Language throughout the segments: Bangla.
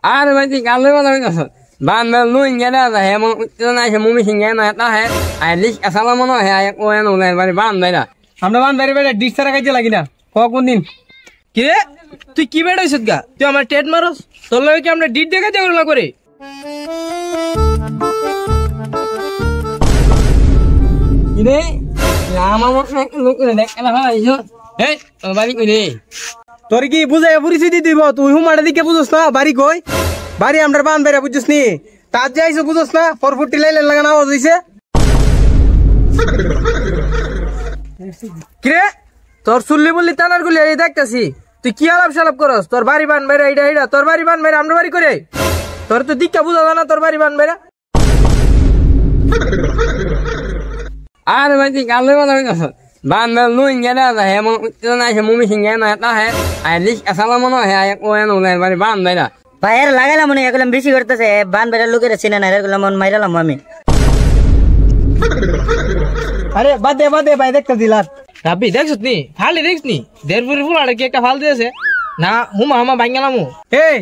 আর ভাই তুই কালো কথা কইছ বান্দর লুইন গেলা দা হে মন না হে মুমি সিং না তা হে আই লিস আসলা মনো হে আই ও এনো লে বাড়ি বান্দাইরা আমরা বান্দারে বেটা ডিশ ছাড়া খাইতে লাগি না কোন দিন কি রে তুই কি বেড়া হইছিস গা তুই আমার টেট মারস তোর লগে কি আমরা ডিট দেখাইতে করলা করে কি রে আমার মত লোক দেখ এলা ভাইছো এই তোর বাড়ি কই রে তোর কি বুঝাই পরিস্থিতি দিব তুই হুমাড়া দিকে বুঝছ না বাড়ি কই বাড়ি আমরা বান্দারে বুঝছিস নি তার যাইছো বুঝছ না 440 লাইন লাগানো আওয়াজ হইছে কি রে তোর চুল্লি বললি তানার গুলি এই দেখতাছি তুই কি আলাপ সালাপ করস তোর বাড়ি বান বাইরা এইটা এইটা তোর বাড়ি বান বাইরা আমরা বাড়ি করে তোর তো দিক্কা বুঝা না তোর বাড়ি বান বাইরা আর ভাই তুই কালো কথা কইছ বান্দর লুইন গেলা দা হে মন না হে মুমি সিং না তা হে আই লিস আসলা মনো হে আই ও এনো লে বাড়ি বান্দাইরা ভাইয়ের লাগাইলাম মনে এগুলো বেশি করতেছে বান বেড়ার লোকের চিনে না এগুলো মন মাইরালাম আমি আরে বাদে ভাই দেখতে দিলাম রাবি দেখছ নি ফালি দেখছ নি দেড়পুরি ফুল আড়ে কি একটা ফাল দিয়েছে না হুমা হুমা ভাঙ্গালাম এই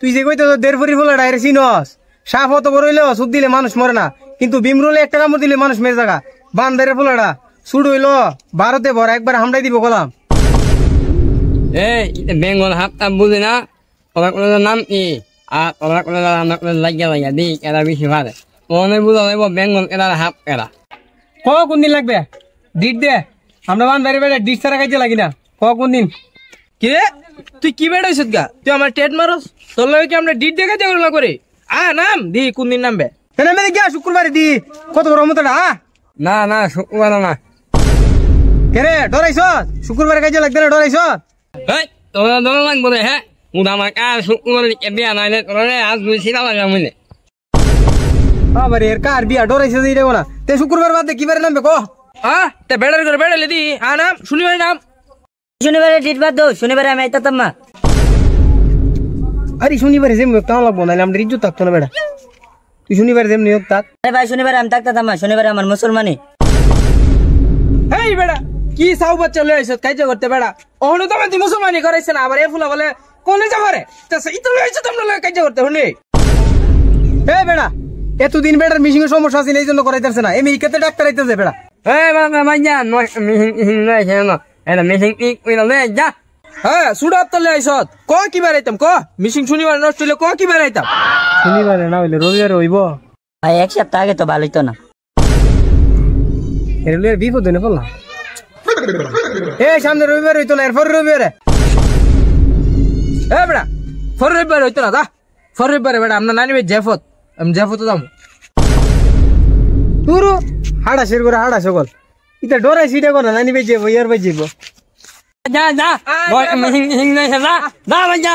তুই যে কইতো দেড়পুরি ফুলা ডাইরে চিনস সাপ হতো বড় হইলো সুদ দিলে মানুষ মরে না কিন্তু বিমরুলে একটা কামড় দিলে মানুষ মেরে জায়গা বান্দারে ফুলাটা শুরু হইলো ভারতে ভর একবার হামড়াই দিব গলাম এই বেঙ্গল হাতটা বুঝি না ওরা কোনো নাম কি আর ওরা কোনো রান্না করে লাগিয়া দি এরা বেশি ভালো মনে বুঝা যাইব বেঙ্গল এরা হাত এরা কোন দিন লাগবে ডিট দে আমরা বান্দারে বেটা ডিট ছাড়া খাইতে লাগি না কোন দিন কি রে তুই কি বেড়া হইছিস গা তুই আমার টেট মারস তোর লগে কি আমরা ডিট দেখাইতে করলা করে নাম দি কোন দিন নামবে এনে মেরে গিয়া শুক্রবারে দি কত বড় মতটা না শুক্রবার না কেরে ডরাইছ শুক্রবারে খাইতে লাগবে না ডরাইছ এই তোরা দল লাগবো রে হ্যাঁ উদা আমার কাজ শুক্রবার বিয়া নাইলে তোরা আজ বুঝি না লাগা মুলে আবার এর কার বিয়া ডরাইছে যে এটা না তে শুক্রবার বাদে কিবারে নামবে কো তে বেড়ার করে বেড়ালে দি নাম শনিবার নাম শনিবারে ডিট বাদ দাও শনিবারে আমি আইতাম না আরে শনিবারে যেম তাও লাগবো না আমরা ইজ্জত থাকতো না বেটা তুই শনিবারে যেম নিয়োগ থাক আরে ভাই শনিবারে আমি থাকতাম না শনিবারে আমার মুসলমানি এই বেড়া কি সাউ বাচ্চা লয়ে আইছত কাইজা করতে বেড়া ওহনো তো তুই মুসলমানি করাইছ না আবার এ ফুলা বলে কোনে যাবারে তা ইতো লয়ে আইছত আমরা লয়ে কাইজা করতে হনি এই বেটা এতদিন বেটার মিশিং এর সমস্যা আছে এই জন্য করাইতেছে না এমনি কেতে ডাক্তার আইতেছে বেটা এই বাবা মাইয়া নয় মিহিং নয় না এটা মিহিং কি কইলা লে যা হ্যাঁ সুডাত তো লয়ে আইছত ক কি বারাইতাম ক মিশিং শনিবার নষ্ট হইলে ক কি বারাইতাম শনিবারে না হইলে রবিবারে হইব ভাই এক সপ্তাহ আগে তো ভালো হইতো না এর লয়ে বিপদ হইনে বললা এই সামনে রবিবারে হইতো না এরপর রবিবারে এ বেড়া ফর রবিবার হইতো না দা ফর রবিবারে বেড়া আমরা নানিবে জেফত আমি জেফত যাম তুরু হাড়া শের করে হাড়া সকল ইতা ডরাই সিটা কোনা নানি বেজে ইয়ার বেজে যা মিহিং নয় যা ভাই যা